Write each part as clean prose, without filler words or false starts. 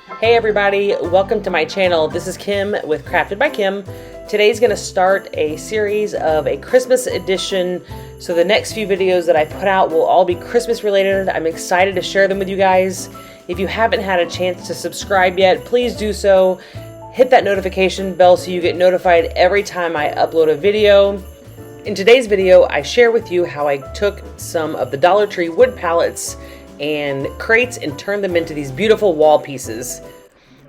Hey everybody, welcome to my channel. This is Kim with Crafted by Kim. Today's going to start a series of a Christmas edition. So the next few videos that I put out will all be Christmas related. I'm excited to share them with you guys. If you haven't had a chance to subscribe yet, please do so. Hit that notification bell so you get notified every time I upload a video. In today's video, I share with you how I took some of the Dollar Tree wood pallets and crates and turned them into these beautiful wall pieces.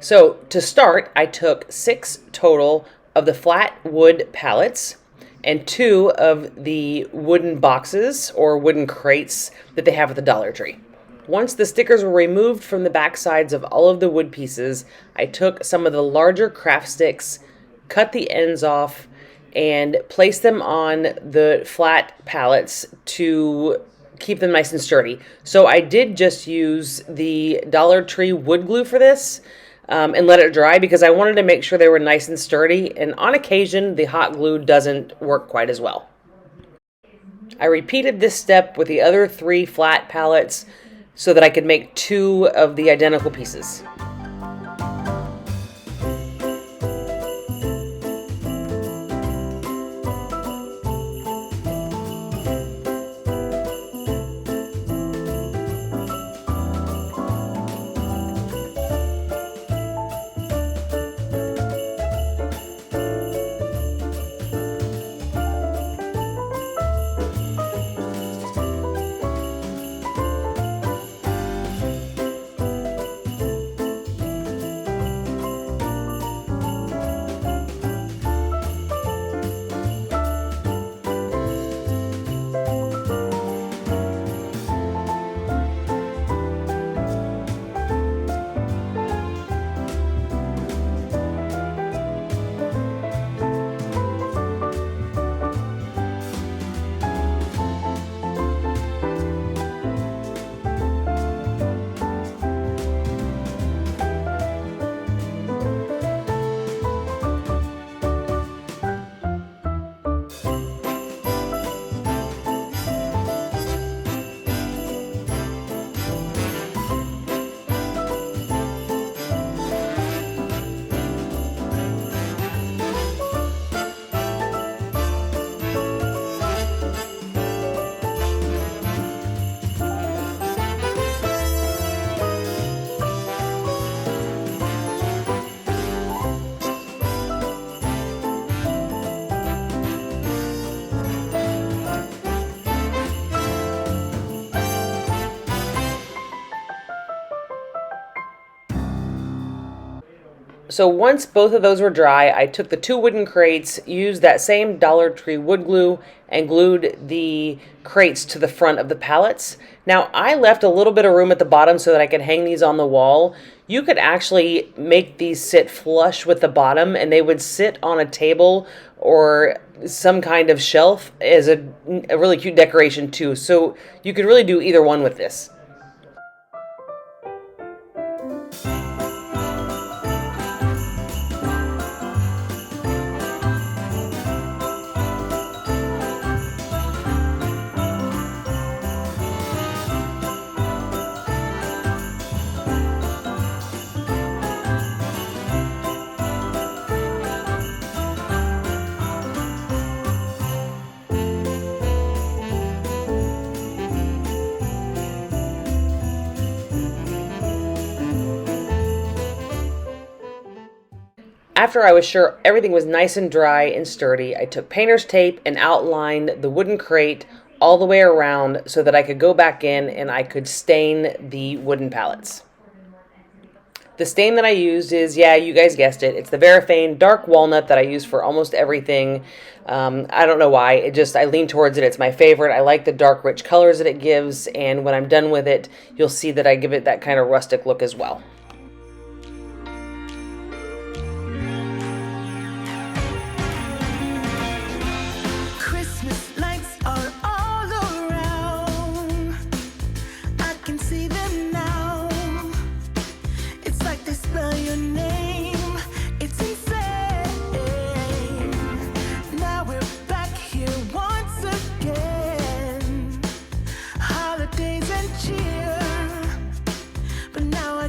So to start, I took 6 total of the flat wood pallets and 2 of the wooden boxes or wooden crates that they have at the Dollar Tree. Once the stickers were removed from the back sides of all of the wood pieces, I took some of the larger craft sticks, cut the ends off, and placed them on the flat pallets to keep them nice and sturdy. So I did just use the Dollar Tree wood glue for this and let it dry because I wanted to make sure they were nice and sturdy, and on occasion the hot glue doesn't work quite as well. I repeated this step with the other 3 flat pallets so that I could make 2 of the identical pieces. So once both of those were dry, I took the 2 wooden crates, used that same Dollar Tree wood glue, and glued the crates to the front of the pallets. Now, I left a little bit of room at the bottom so that I could hang these on the wall. You could actually make these sit flush with the bottom, and they would sit on a table or some kind of shelf as a really cute decoration too. So you could really do either one with this. After I was sure everything was nice and dry and sturdy, I took painter's tape and outlined the wooden crate all the way around so that I could go back in and I could stain the wooden pallets. The stain that I used is, yeah, you guys guessed it, it's the Varaphane dark walnut that I use for almost everything. I don't know why, I lean towards it. It's my favorite. I like the dark rich colors that it gives, and when I'm done with it, you'll see that I give it that kind of rustic look as well.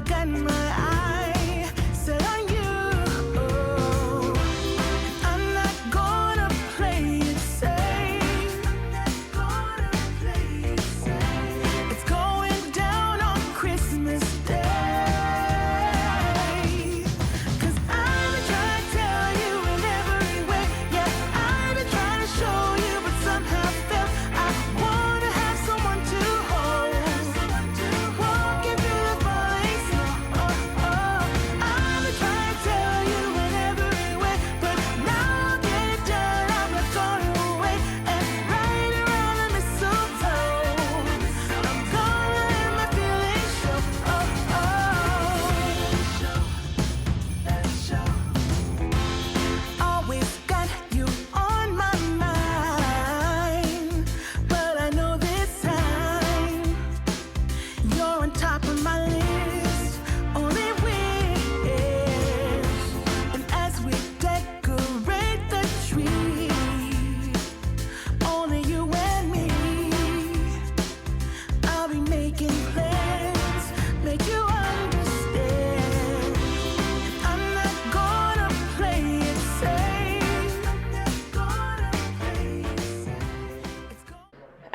Got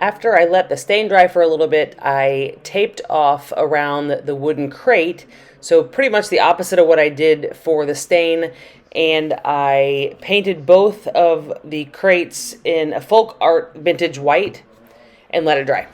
After I let the stain dry for a little bit, I taped off around the wooden crate, so pretty much the opposite of what I did for the stain, and I painted both of the crates in a folk art vintage white and let it dry.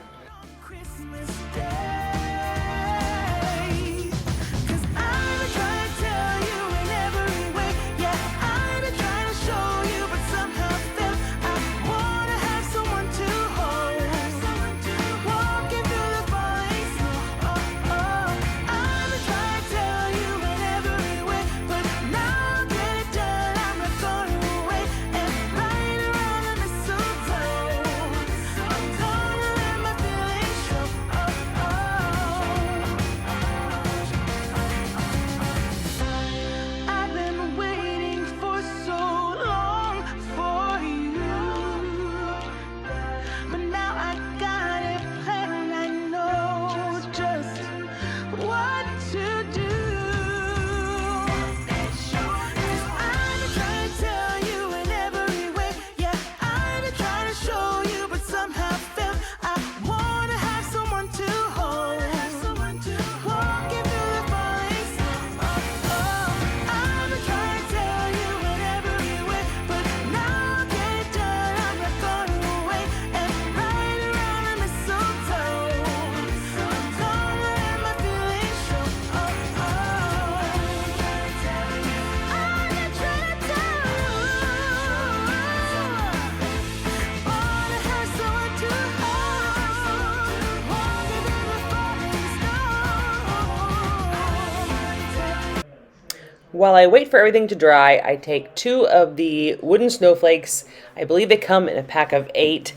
While I wait for everything to dry, I take 2 of the wooden snowflakes. I believe they come in a pack of 8,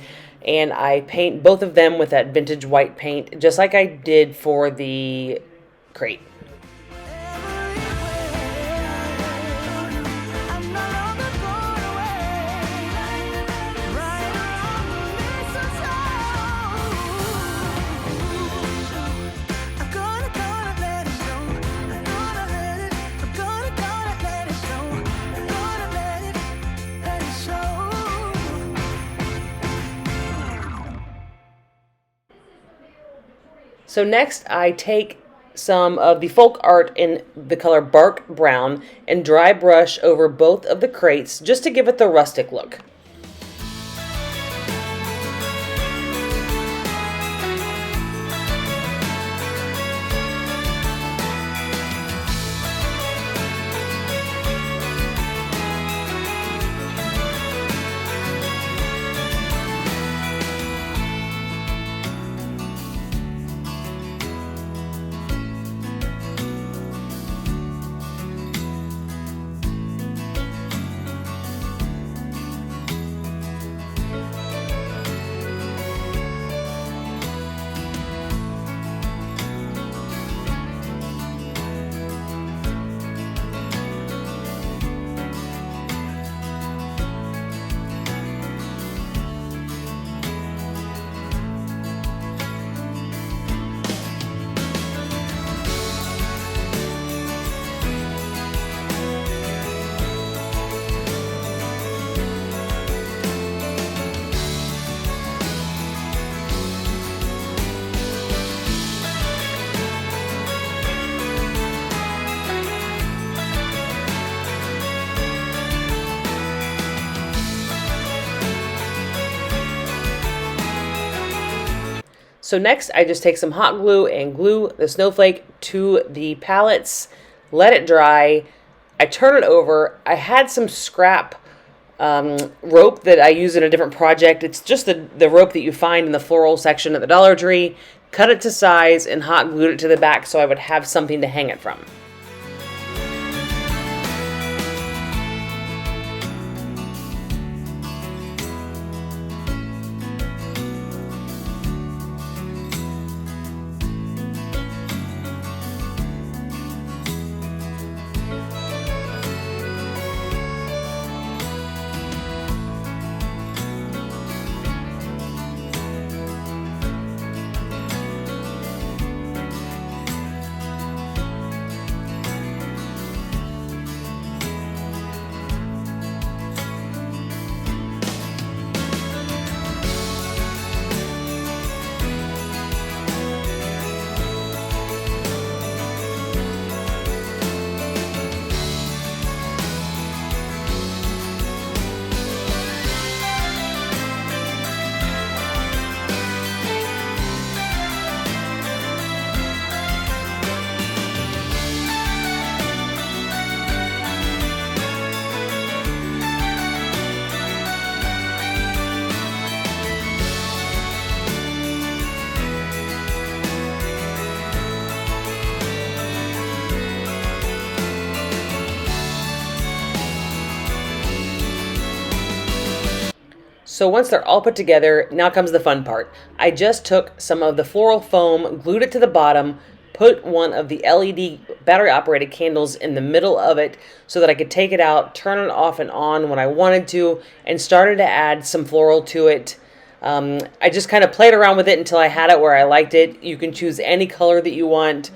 and I paint both of them with that vintage white paint, just like I did for the crate. So next I take some of the folk art in the color Bark Brown and dry brush over both of the crates just to give it the rustic look. So next I just take some hot glue and glue the snowflake to the pallets, let it dry. I turn it over. I had some scrap rope that I use in a different project. It's just the rope that you find in the floral section at the Dollar Tree. Cut it to size and hot glued it to the back so I would have something to hang it from. So once they're all put together, now comes the fun part. I just took some of the floral foam, glued it to the bottom, put one of the LED battery operated candles in the middle of it so that I could take it out, turn it off and on when I wanted to, and started to add some floral to it. I just kind of played around with it until I had it where I liked it. You can choose any color that you want.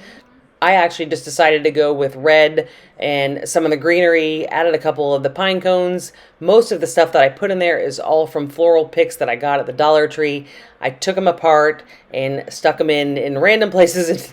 I actually just decided to go with red and some of the greenery, added a couple of the pine cones. Most of the stuff that I put in there is all from floral picks that I got at the Dollar Tree. I took them apart and stuck them in random places